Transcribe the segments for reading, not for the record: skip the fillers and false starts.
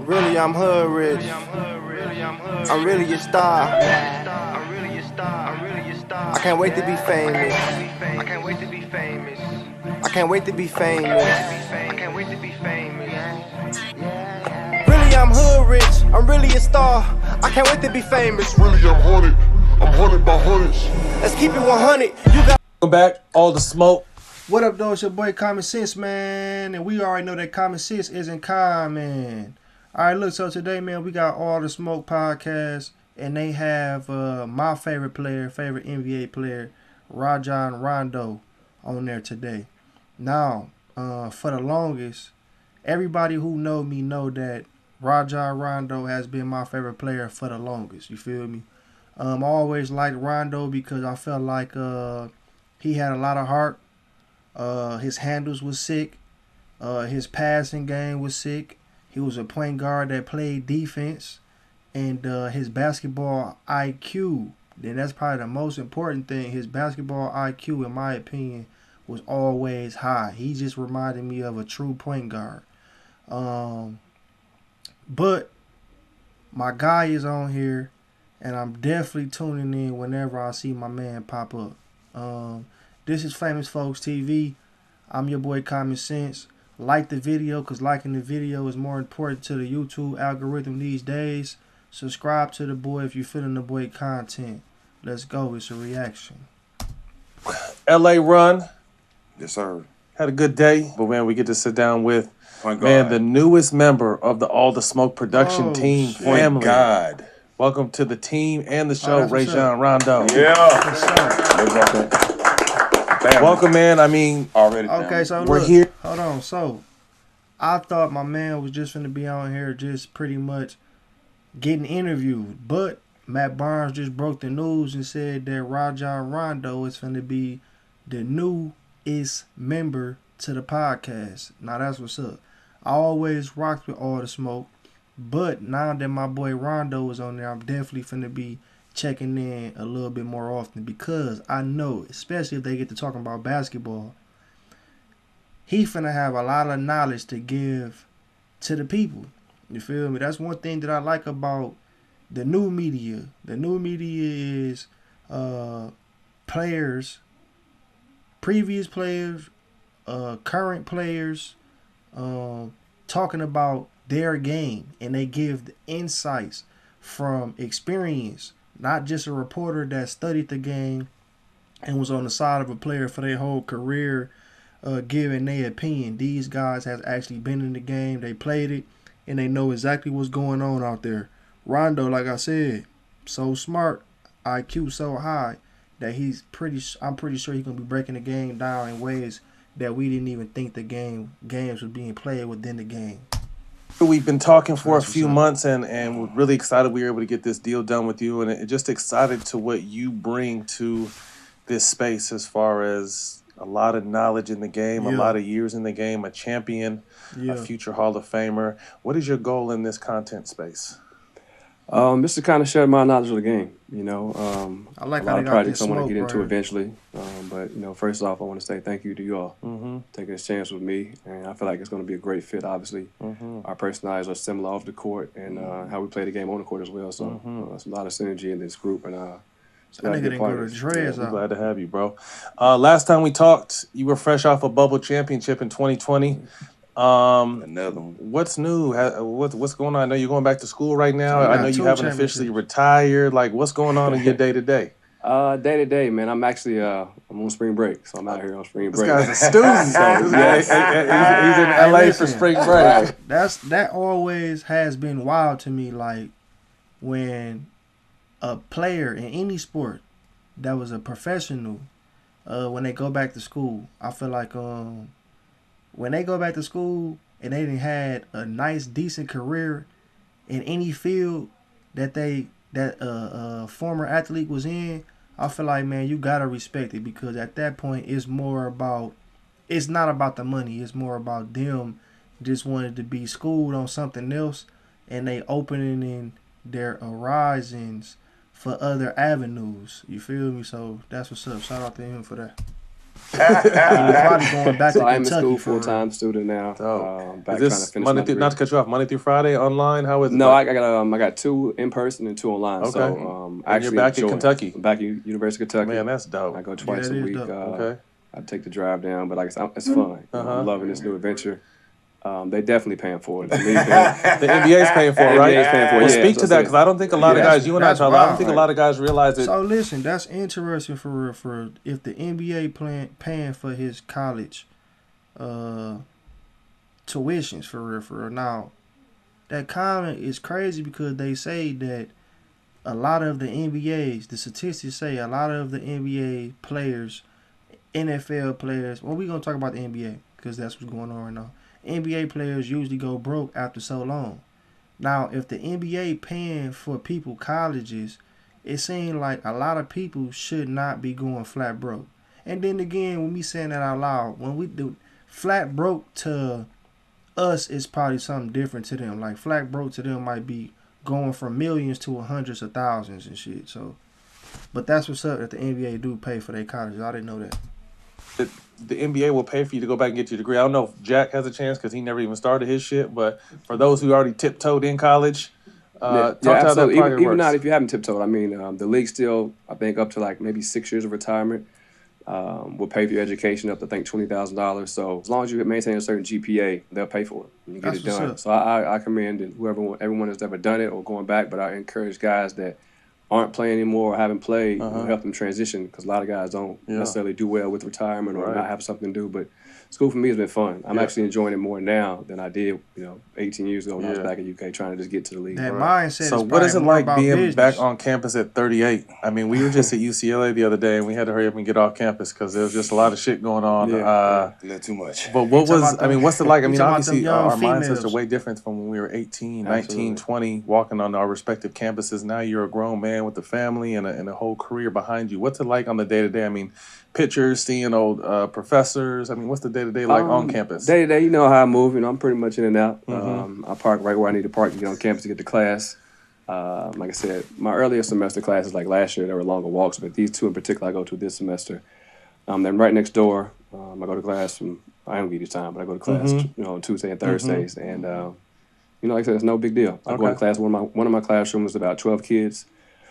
Really, I'm hood rich. I'm really a star. I can't wait to be famous. I can't wait to be famous. I can't wait to be famous. I can't wait to be famous. Really, I'm hood rich. I'm really a star. I can't wait to be famous. Really, I'm haunted. I'm haunted by hundreds. Let's keep it 100. You got. Welcome back, all the smoke. What up, though? It's your boy Common Sense, man. And we already know that common sense isn't common. All right, look, so today, man, we got All the Smoke podcast, and they have my favorite NBA player, Rajon Rondo, on there today. Now, for the longest, everybody who know me know that Rajon Rondo has been my favorite player for the longest. You feel me? I always liked Rondo because I felt like he had a lot of heart. His handles was sick. His passing game was sick. He was a point guard that played defense. And his basketball IQ, then that's probably the most important thing. His basketball IQ, in my opinion, was always high. He just reminded me of a true point guard. But my guy is on here, and I'm definitely tuning in whenever I see my man pop up. This is Famous Folks TV. I'm your boy Common Sense. Like the video, because liking the video is more important to the YouTube algorithm these days. Subscribe to the boy if you're feeling the boy content. Let's go. It's a reaction. LA run. Yes, sir. Had a good day. But, man, we get to sit down with, the newest member of the All the Smoke production team family. God. Welcome to the team and the show, Rajon Rondo. Yeah. Welcome, man. I mean, Already. Okay, so we're look, here. Hold on. So, I thought my man was just finna be on here just pretty much getting interviewed. But Matt Barnes just broke the news and said that Rajon Rondo is finna be the newest member to the podcast. Now, that's what's up. I always rocked with All the Smoke. But now that my boy Rondo is on there, I'm definitely finna be checking in a little bit more often because I know, especially if they get to talking about basketball, he finna have a lot of knowledge to give to the people. You feel me? That's one thing that I like about the new media. The new media is players, previous players, current players, talking about their game, and they give the insights from experience. Not just a reporter that studied the game and was on the side of a player for their whole career, giving their opinion. These guys have actually been in the game, they played it, and they know exactly what's going on out there. Rondo, like I said, so smart, IQ so high that I'm pretty sure he's gonna be breaking the game down in ways that we didn't even think games were being played within the game. We've been talking for a few months, and we're really excited we were able to get this deal done with you, and just excited to what you bring to this space as far as a lot of knowledge in the game, a lot of years in the game, a champion, a future Hall of Famer. What is your goal in this content space? Just to kind of share my knowledge of the game, I like a lot how of projects I want to get into eventually. But, first off, I want to say thank you to you all taking this chance with me. And I feel like it's going to be a great fit, obviously. Our personalities are similar off the court and how we play the game on the court as well. So there's a lot of synergy in this group. And that nigga didn't go to dreads. I'm glad to have you, bro. Last time we talked, you were fresh off a bubble championship in 2020. Another one. What's new? What's going on? I know you're going back to school right now. I know you haven't officially retired. Like, what's going on in your day to day? Day to day, man. I'm actually I'm on spring break, so I'm out here on spring break. This guy's a student. He's in LA for spring break. That always has been wild to me. Like when a player in any sport that was a professional, when they go back to school, I feel like when they go back to school and they done had a nice, decent career in any field that a former athlete was in, I feel like, man, you gotta respect it because at that point it's not about the money. It's more about them just wanted to be schooled on something else, and they opening in their horizons for other avenues. You feel me? So that's what's up. Shout out to him for that. You're probably going back So to I'm in Kentucky school, for real. full-time student now. Dope. Back Is trying to this finish Monday my through, degree. not to cut you off, Monday through Friday online? How is it? No, like? I got 2 in person and 2 online. Okay. So I And you're actually back in enjoy it. Kentucky. I'm back at University of Kentucky. Man, that's dope. I go Yeah, twice that a is week. dope. Okay. I take the drive down, but like I said, it's fun. You know, I'm loving this new adventure. They definitely paying for it. The league The NBA's paying for it, The right? NBA's paying for it, Well, yeah, speak so to I that said- because I don't think a lot of Yeah. guys, you and I That's talk about, I don't wild. think a lot of guys realize that. So listen, that's interesting for real. For if the NBA paying for his college tuitions for real. Now, that comment is crazy because they say that a lot of the NBA's, the statistics say a lot of the NBA players, NFL players. Well, we're gonna talk about the NBA because that's what's going on right now. NBA players usually go broke after so long. Now, if the NBA paying for people colleges, it seems like a lot of people should not be going flat broke. And then again, when we saying that out loud, when we do flat broke to us, is probably something different to them. Like flat broke to them might be going from millions to hundreds of thousands and shit. So, but that's what's up that the NBA do pay for their colleges. I didn't know that. The NBA will pay for you to go back and get your degree. I don't know if Jack has a chance because he never even started his shit. But for those who already tiptoed in college, talk to how that absolutely. project Even works. not if you haven't tiptoed. I mean, the league still, I think, up to like maybe 6 years of retirement will pay for your education up to, I think, $20,000. So as long as you maintain a certain GPA, they'll pay for it and you get That's it what's done. up. So I commend everyone that's ever done it or going back. But I encourage guys that aren't playing anymore or haven't played, help them transition because a lot of guys don't necessarily do well with retirement or not have something to do. But school for me has been fun. I'm actually enjoying it more now than I did, 18 years ago when I was back in UK trying to just get to the league. That mindset. So is what is it probably more like about being business. back on campus at 38? I mean, we were just at UCLA the other day and we had to hurry up and get off campus because there was just a lot of shit going on. Not too much. But what was, about I mean, them- what's it like? I we mean, talking about obviously them young our mindsets are females. way different from when we were 18, 19, Absolutely. 20, walking on our respective campuses. Now you're a grown man with a family and a whole career behind you. What's it like on the day-to-day? I mean, pictures, seeing old professors. I mean, what's the day-to-day like on campus? Day to day, you know how I move. I'm pretty much in and out. I park right where I need to park to get on campus to get to class. Like I said, my earlier semester classes, like last year, they were longer walks, but these 2 in particular I go to this semester. Then right next door, I go to class from, I don't get each time, but I go to class, on Tuesday and Thursdays. And, like I said, it's no big deal. I go to class, one of my classrooms is about 12 kids.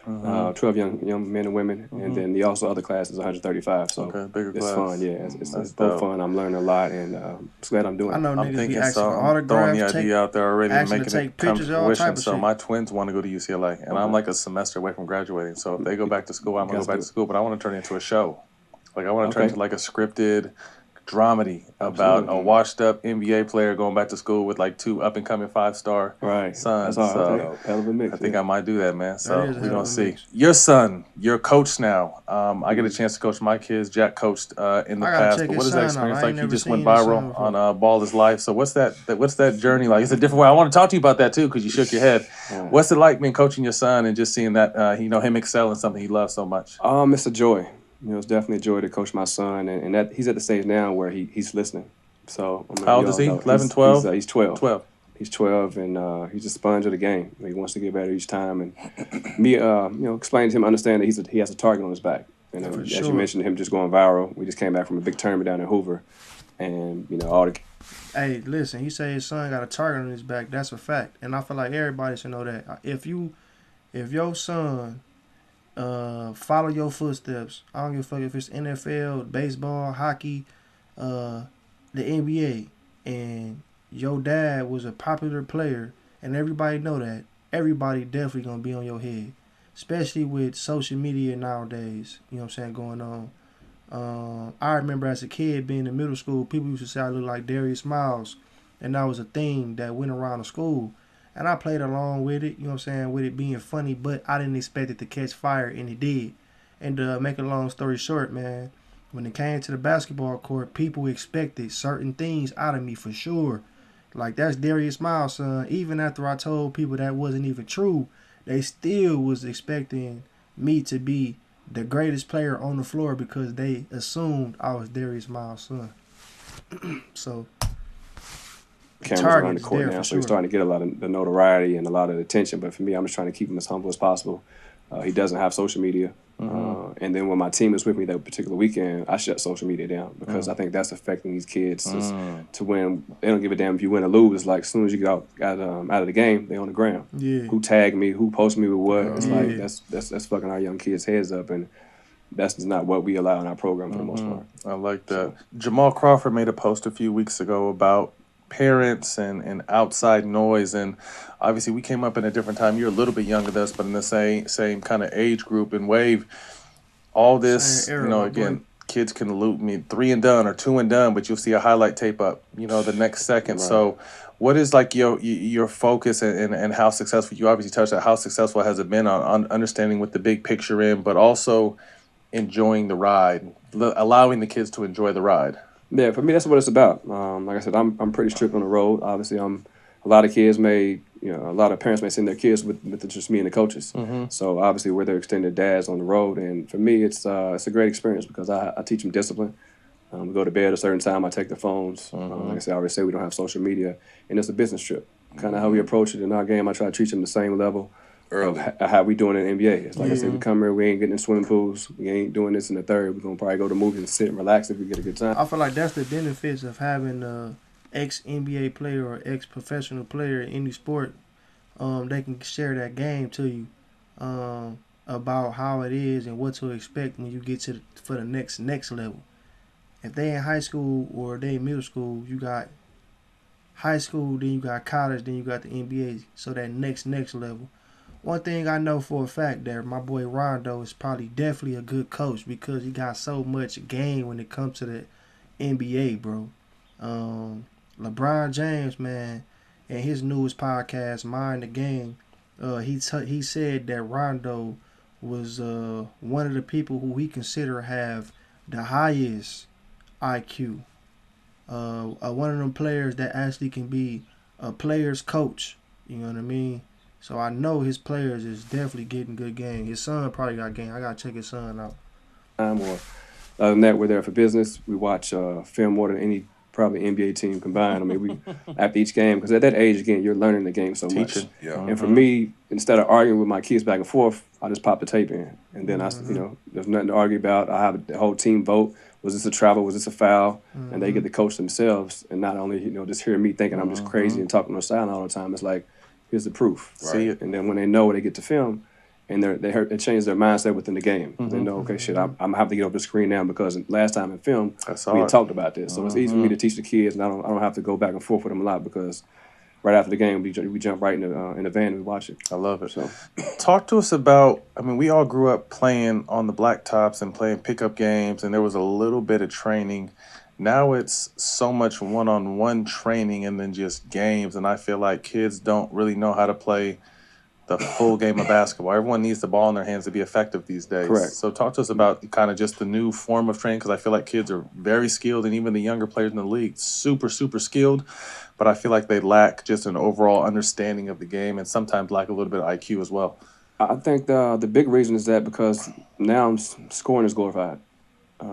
12 young men and women, and then the also other class is 135. So bigger it's class. fun. Yeah, it's That's both dope. fun. I'm learning a lot, and I'm glad I'm doing I it. know I'm niggas be thinking asking so. for I'm throwing the autographs, idea out there already and asking to making take it come to pictures, all type fruition. of So shit. my twins want to go to UCLA, and I'm like a semester away from graduating. So if they go back to school, I'm gonna go back to school. But I want to turn it into a show. Like I want to turn it into like a scripted dramedy about a washed-up NBA player going back to school with like 2 up-and-coming 5-star sons. That's all. So Hell of a mix. I think I might do that, man. So That is a we're hell gonna of a see. mix. Your son, you're a coach now. I get a chance to coach my kids. Jack coached in the I gotta past. check But his what is that son out. experience I like? ain't He never just went seen his son viral before. on Ball Is Life. So what's that journey like? It's a different way. I want to talk to you about that too because you shook your head. What's it like being coaching your son and just seeing that him excel in something he loves so much? It's a joy. It's definitely a joy to coach my son, and that he's at the stage now where he's listening. So How old is he? 11, 12? He's 12. 12. He's 12, and he's a sponge of the game. He wants to get better each time, and me, explaining to him, understand that he has a target on his back. As you mentioned, him just going viral. We just came back from a big tournament down in Hoover, and all the. Hey, listen, he said his son got a target on his back. That's a fact, and I feel like everybody should know that. If your son follow your footsteps, I don't give a fuck if it's NFL, baseball, hockey, the NBA, and your dad was a popular player, and everybody know that, everybody definitely gonna be on your head, especially with social media nowadays. You know what I'm saying, going on. I remember as a kid being in middle school, people used to say I look like Darius Miles, and that was a thing that went around the school. And I played along with it, you know what I'm saying, with it being funny, but I didn't expect it to catch fire, and it did. And to make a long story short, man, when it came to the basketball court, people expected certain things out of me for sure. Like, that's Darius Miles' son. Even after I told people that wasn't even true, they still was expecting me to be the greatest player on the floor because they assumed I was Darius Miles' son. So cameras around the court now, so he's starting to get a lot of the notoriety and a lot of the attention. But for me, I'm just trying to keep him as humble as possible. He doesn't have social media. And then when my team is with me that particular weekend, I shut social media down because I think that's affecting these kids to when they don't give a damn if you win or lose. It's like as soon as you get out of the game, they on the ground. Yeah. Who tagged me? Who posted me with what? It's like that's fucking our young kids' heads up, and that's just not what we allow in our program for the most part. I like that. Jamal Crawford made a post a few weeks ago about parents and outside noise, and obviously we came up in a different time. You're a little bit younger than us, but in the same kind of age group. And Wave, all this, Same era, again, boy. kids can loop me 3 and done or 2 and done, but you'll see a highlight tape up, the next second. Right. So what is like your focus and how successful, you obviously touched on how successful has it been on understanding what the big picture in, but also enjoying the ride, allowing the kids to enjoy the ride? Yeah, for me, that's what it's about. Like I said, I'm pretty strict on the road. Obviously, a lot of kids a lot of parents may send their kids with just me and the coaches. So obviously, we're their extended dads on the road, and for me, it's a great experience because I teach them discipline. We go to bed at a certain time. I take their phones. Like I said, I already say we don't have social media, and it's a business trip. Kind of how we approach it in our game. I try to teach them the same level of how we doing in the NBA. It's like I said, we come here, we ain't getting in swimming pools. We ain't doing this in the third. We're going to probably go to movies and sit and relax if we get a good time. I feel like that's the benefits of having a ex-NBA player or ex-professional player in any sport. They can share that game to you about how it is and what to expect when you get for the next level. If they in high school or they in middle school, you got high school, then you got college, then you got the NBA. So that next level. One thing I know for a fact that my boy Rondo is probably definitely a good coach because he got so much game when it comes to the NBA, bro. LeBron James, man, in his newest podcast, Mind the Game, he said that Rondo was one of the people who he consider have the highest IQ. One of them players that actually can be a player's coach. You know what I mean? So I know his players is definitely getting good game. His son probably got game. I gotta check his son out. Or other than that, we're there for business. We watch film more than any probably NBA team combined. I mean, we after each game because at that age again, you're learning the game so much. Yeah. And for me, instead of arguing with my kids back and forth, I just pop the tape in, and then there's nothing to argue about. I have the whole team vote. Was this a travel? Was this a foul? And they get to coach themselves, and not only just hearing me thinking I'm just crazy and talking on silent all the time. It's like, here's the proof. Right. See it. And then when they know they get to film, and it changed their mindset within the game. They know, okay, shit, I'm gonna have to get off the screen now because last time in film we had talked about this. So it's easy for me to teach the kids, and I don't have to go back and forth with them a lot because right after the game we jump right in the van and we watch it. I love it. So talk to us about. I mean, we all grew up playing on the blacktops and playing pickup games, and there was a little bit of training. Now it's so much one-on-one training and then just games, and I feel like kids don't really know how to play the full game of basketball. Everyone needs the ball in their hands to be effective these days. Correct. So talk to us about kind of just the new form of training, because I feel like kids are very skilled, and even the younger players in the league, super, super skilled, but I feel like they lack just an overall understanding of the game and sometimes lack a little bit of IQ as well. I think the big reason is that because now scoring is glorified.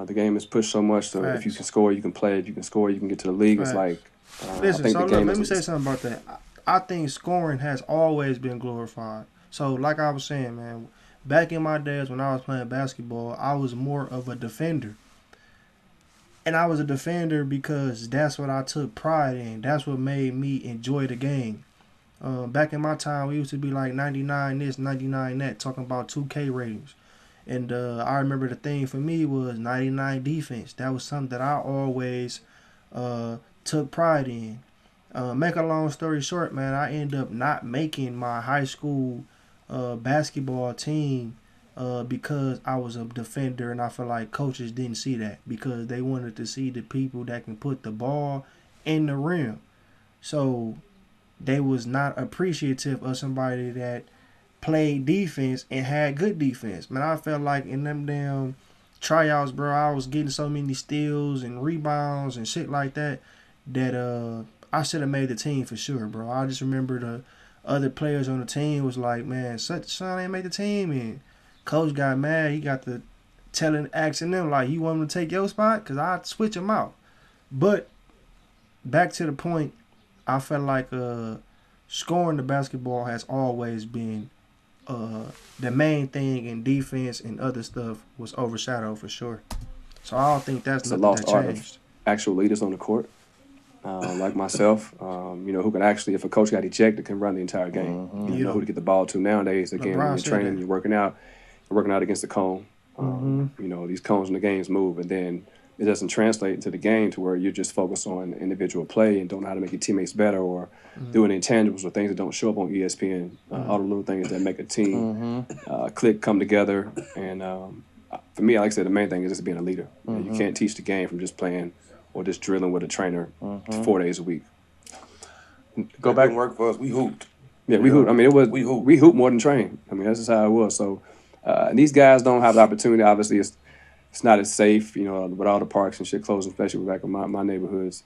The game is pushed so much, so if you can score, you can play. If you can score, you can get to the league. Facts. It's like, Listen, I think so the game let me say something about that. I think scoring has always been glorified. So like I was saying, man, back in my days when I was playing basketball, I was more of a defender. And I was a defender because that's what I took pride in. That's what made me enjoy the game. Back in my time, we used to be like 99 this, 99 that, talking about 2K ratings. And I remember the thing for me was 99 defense. That was something that I always took pride in. Make a long story short, man, I ended up not making my high school basketball team because I was a defender, and I feel like coaches didn't see that because they wanted to see the people that can put the ball in the rim. So they was not appreciative of somebody that played defense and had good defense. Man, I felt like in them damn tryouts, bro, I was getting so many steals and rebounds and shit like that I should have made the team for sure, bro. I just remember the other players on the team was like, man, such son ain't made the team, and coach got mad. He got the asking them like, you want him to take your spot? Because I'd switch him out. But back to the point, I felt like scoring the basketball has always been the main thing in defense and other stuff was overshadowed for sure. So I don't think that's It's a nothing lost that art of changed. actual leaders on the court, like myself, who can actually, if a coach got ejected, can run the entire game. You know who to get the ball to nowadays. Again, when LeBron you're said training, that. you're working out against the cone. These cones in the games move, and then it doesn't translate into the game to where you're just focused on individual play and don't know how to make your teammates better or doing intangibles or things that don't show up on ESPN. All the little things that make a team click, come together. And for me, like I said, the main thing is just being a leader. You can't teach the game from just playing or just drilling with a trainer 4 days a week. Go back and work for us. We hooped. Yeah, we hooped. I mean, We hooped. we hooped more than trained. I mean, that's just how it was. So these guys don't have the opportunity. Obviously, it's not as safe, with all the parks and shit closing, especially back in my neighborhoods.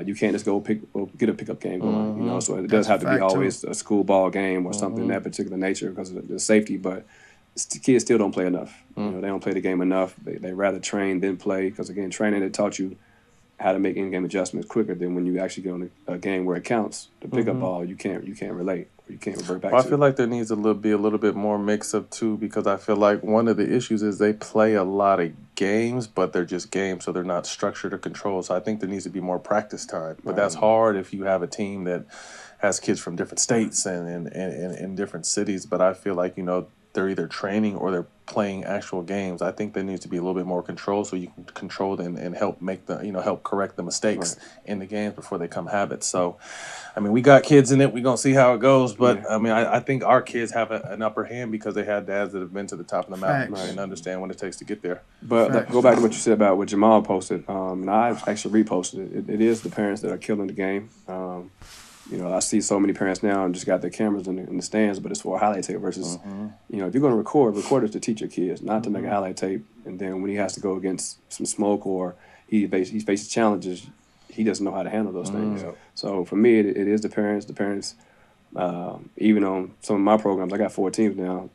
You can't just go get a pickup game going, So it does have to be always a school ball game or something in that particular nature because of the safety. But the kids still don't play enough. They don't play the game enough. They rather train than play because, again, training, it taught you how to make in-game adjustments quicker than when you actually get on a game where it counts. The pickup ball, you can't relate. You can't revert back Well, to. I feel like there needs be a little bit more mix-up, too, because I feel like one of the issues is they play a lot of games, but they're just games, so they're not structured or controlled. So I think there needs to be more practice time. But that's hard if you have a team that has kids from different states and in different cities. But I feel like, they're either training or they're playing actual games. I think there needs to be a little bit more control so you can control and help make help correct the mistakes in the games before they become habits. So, I mean, we got kids in it. We're going to see how it goes. But, I mean, I think our kids have an upper hand because they had dads that have been to the top of the mountain and understand what it takes to get there. But go back to what you said about what Jamal posted. And I actually reposted it. It is the parents that are killing the game. I see so many parents now and just got their cameras in the stands, but it's for a highlight tape versus, if you're going to record it to teach your kids, not to make a highlight tape. And then when he has to go against some smoke or he faces challenges, he doesn't know how to handle those things. So for me, it is the parents. The parents, even on some of my programs, I got 4 teams now,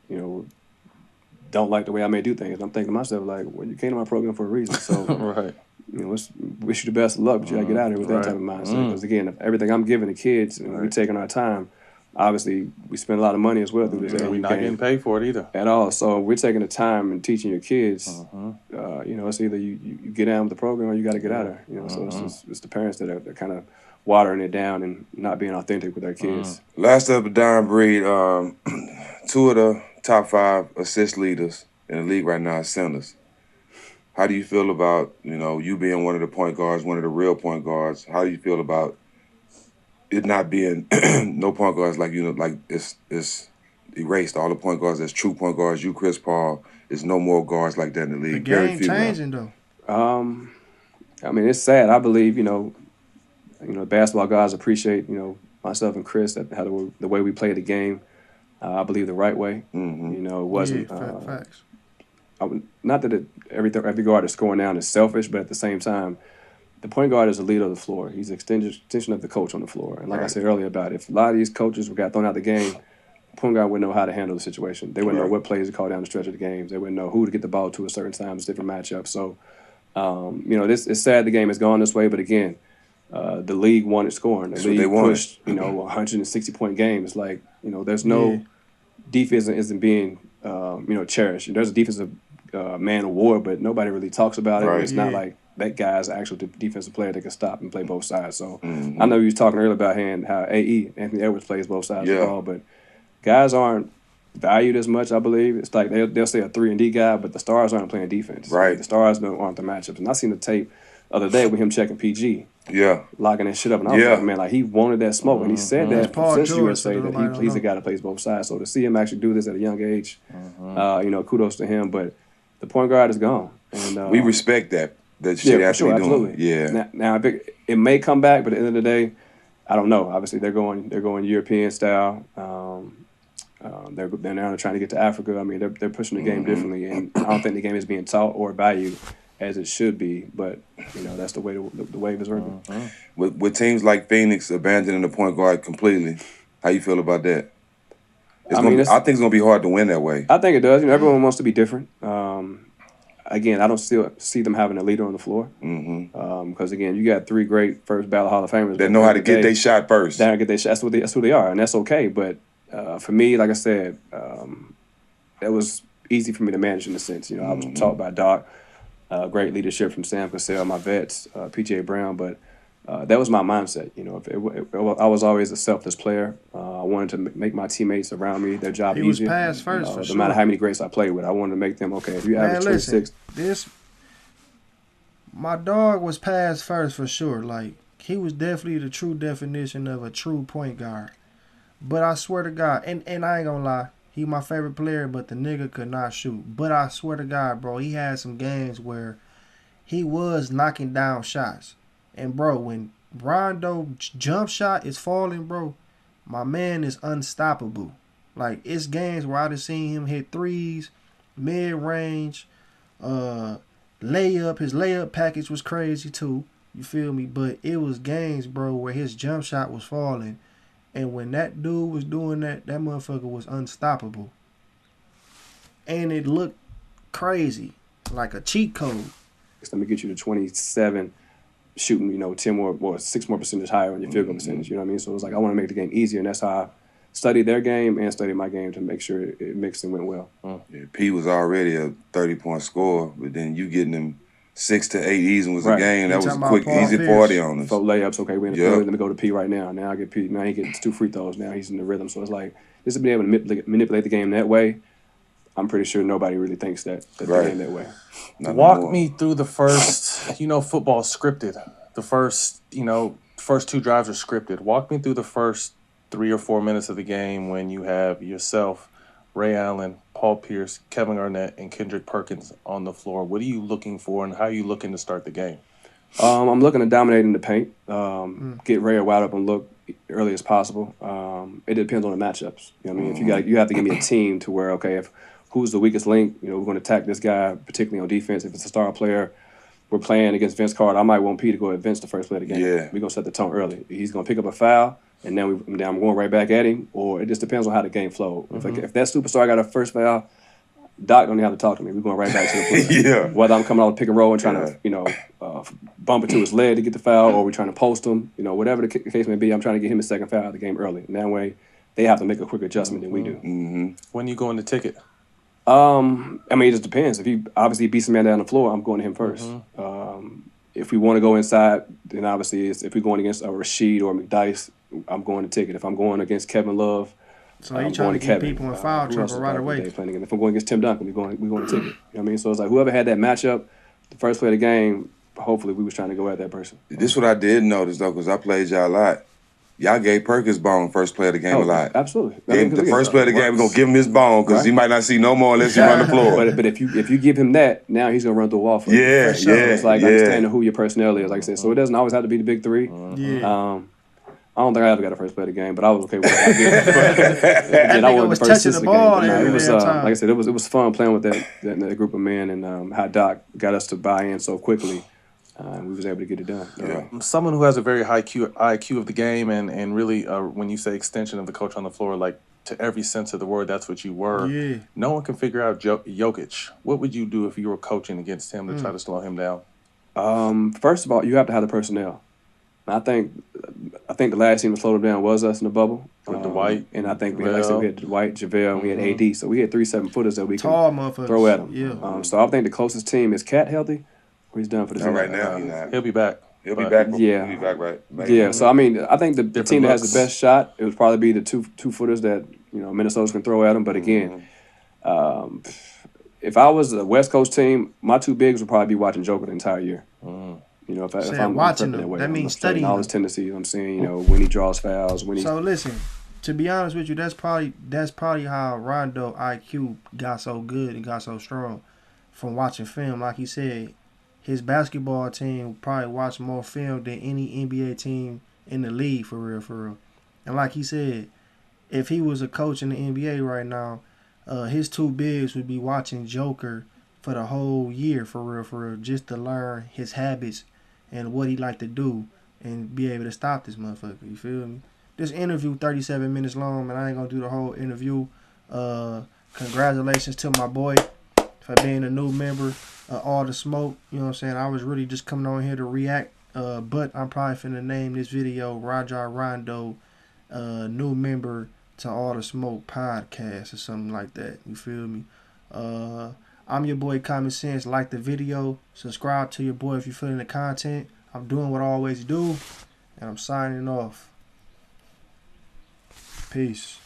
don't like the way I may do things. I'm thinking to myself, like, well, you came to my program for a reason. So, Right. Wish you the best of luck, but you got to get out of here with that type of mindset. Because, again, if everything I'm giving the kids and we're taking our time, obviously we spend a lot of money as well through this. We're not getting paid for it either. At all. So we're taking the time and teaching your kids, it's either you get down with the program or you got to get out of there. So it's the parents that are kind of watering it down and not being authentic with their kids. Last up, Don Breed, 2 of the top 5 assist leaders in the league right now are centers. How do you feel about, you being one of the point guards, one of the real point guards? How do you feel about it not being no point guards like it's erased? All the point guards that's true point guards, you, Chris Paul, there's no more guards like that in the league. The game changing, though. I mean, it's sad. I believe, basketball guys appreciate, myself and Chris, how the way we play the game. I believe the right way. It wasn't. Facts. Not that every guard is scoring down is selfish, but at the same time, the point guard is the leader of the floor. He's an extension of the coach on the floor. And like I said earlier about if a lot of these coaches got thrown out the game, the point guard wouldn't know how to handle the situation. They wouldn't know what plays to call down the stretch of the games. They wouldn't know who to get the ball to at certain times, different matchups. So, it's sad the game has gone this way, but again, the league wanted scoring. The league pushed, 160-point games. Like, there's no defense isn't being, cherished. There's a defensive man award, but nobody really talks about it. Right. It's not like that guy's an actual defensive player that can stop and play both sides. So I know you was talking earlier about how Anthony Edwards plays both sides of the ball, but guys aren't valued as much, I believe. It's like they'll say a 3-and-D guy, but the stars aren't playing defense. Right. The stars aren't the matchups. And I seen the tape the other day with him checking PG. Yeah. Locking that shit up. And I was like, man, like he wanted that smoke. And he said that since USA that he's the guy that plays both sides. So to see him actually do this at a young age, kudos to him. But the point guard is gone. And we respect that shit actually doing. Absolutely. Yeah. Now it may come back, but at the end of the day, I don't know. Obviously, they're going European style. They're now trying to get to Africa. I mean, they're pushing the game differently, and I don't think the game is being taught or valued as it should be. But that's the way the wave is working. With teams like Phoenix abandoning the point guard completely, how you feel about that? I think it's gonna be hard to win that way. I think it does. Everyone wants to be different. Again, I don't still see them having a leader on the floor. Because again, you got 3 great first ballot Hall of Famers that know how to get their shot first. They get their shot. That's who they are, and that's okay. But for me, like I said, that was easy for me to manage in a sense. I was taught by Doc, great leadership from Sam Cassell, my vets, PJ Brown, but that was my mindset. I was always a selfless player. I wanted to make my teammates around me their job He was easier. pass first for no sure. matter how many greats I played with, I wanted to make them okay. If you average 26, my dog was pass first for sure. Like, he was definitely the true definition of a true point guard. But I swear to God, and I ain't gonna lie, he my favorite player, but the nigga could not shoot. But I swear to God, bro, he had some games where he was knocking down shots. And, bro, when Rondo jump shot is falling, bro, my man is unstoppable. Like, it's games where I done seen him hit threes, mid-range, layup. His layup package was crazy, too. You feel me? But it was games, bro, where his jump shot was falling. And when that dude was doing that, that motherfucker was unstoppable. And it looked crazy, like a cheat code. let me get you to 27, shooting, 10 more or 6 more percentage higher on your field goal percentage. You know what I mean? So it was like I want to make the game easier, and that's how I studied their game and studied my game to make sure it mixed and went well. Yeah, P was already a 30-point scorer, but then you getting him 6 to 8 easy was a game. That was a quick, easy 40 on us. 4 layups, okay, we're in the field. Let me go to P right now. Now I get P. Now he gets 2 free throws. Now he's in the rhythm. So it's like, just to be able to manipulate the game that way, I'm pretty sure nobody really thinks that the game that way. Walk me through the first, football's scripted. The first 2 drives are scripted. Walk me through the first 3 or 4 minutes of the game when you have yourself, Ray Allen, Paul Pierce, Kevin Garnett, and Kendrick Perkins on the floor. What are you looking for, and how are you looking to start the game? I'm looking to dominate in the paint, get Ray a wide open look early as possible. It depends on the matchups. You know what I mean? If you have to give me a team to where, okay, if who's the weakest link, we're going to attack this guy, particularly on defense. If it's a star player, we're playing against Vince Carter, I might want P to go at Vince the first play of the game. Yeah. We're going to set the tone early. He's going to pick up a foul, and then I'm going right back at him, or it just depends on how the game flowed. If that superstar got a first foul, Doc don't even have to talk to me. We're going right back to the play. Yeah. Whether I'm coming out of pick and roll and trying to, bump it to his leg to get the foul, or we're trying to post him, whatever the case may be, I'm trying to get him his second foul of the game early. And that way, they have to make a quick adjustment than we do. When you go in the ticket? It just depends. If he obviously beats a man down the floor, I'm going to him first. If we want to go inside, then obviously if we're going against Rashid or McDice, I'm going to ticket. If I'm going against Kevin Love, so I'm going to get people in foul trouble right away. If I'm going against Tim Duncan, we're going to ticket. You know what I mean? So it's like whoever had that matchup, the first play of the game, hopefully we was trying to go at that person. This is what I did notice, though, because I played y'all a lot. Y'all gave Perkins bone first play of the game a lot. Absolutely. The first play of the game, we're going to give him his bone because he might not see no more unless he run the floor. But if you give him that, now he's going to run through a wall for you. Yeah, sure. It's like understanding who your personnel is, like I said. So it doesn't always have to be the big three. I don't think I ever got a first play of the game, but I was okay with it. I was touching the ball every time. Like I said, it was fun playing with that group of men, and how Doc got us to buy in so quickly. We was able to get it done. Someone who has a very high IQ of the game and really, when you say extension of the coach on the floor, like to every sense of the word, that's what you were. Yeah. No one can figure out Jokic. What would you do if you were coaching against him to try to slow him down? First of all, you have to have the personnel. I think the last team to slow him down was us in the bubble. With Dwight. And I think we had Dwight, JaVale, and we had AD. So we had 3 7-footers that we Tall could throw at him. Yeah. So I think the closest team is Cat healthy, or he's done for the season. Right now, he's not. He'll be back. He'll be back. Yeah. He'll be back, right? Maybe. Yeah, so I think the team that has looks. the best shot, it would probably be the two footers that Minnesota's can throw at them. But again, if I was a West Coast team, my 2 bigs would probably be watching Joker the entire year. If I'm watching that him, way, that I'm means studying studying all his tendencies. I'm seeing when he draws fouls, when he. So listen, to be honest with you, that's probably how Rondo IQ got so good and got so strong from watching film. Like he said, his basketball team probably watched more film than any NBA team in the league, for real. And like he said, if he was a coach in the NBA right now, his 2 bigs would be watching Joker for the whole year, for real, just to learn his habits and what he like to do and be able to stop this motherfucker. You feel me? This interview 37 minutes long, and I ain't gonna do the whole interview. Congratulations to my boy for being a new member. All the smoke, you know what I'm saying? I was really just coming on here to react, but I'm probably finna name this video Rajon Rondo, new member to All the Smoke podcast or something like that. You feel me? I'm your boy Common Sense. Like the video, subscribe to your boy if you're feeling the content. I'm doing what I always do, and I'm signing off. Peace.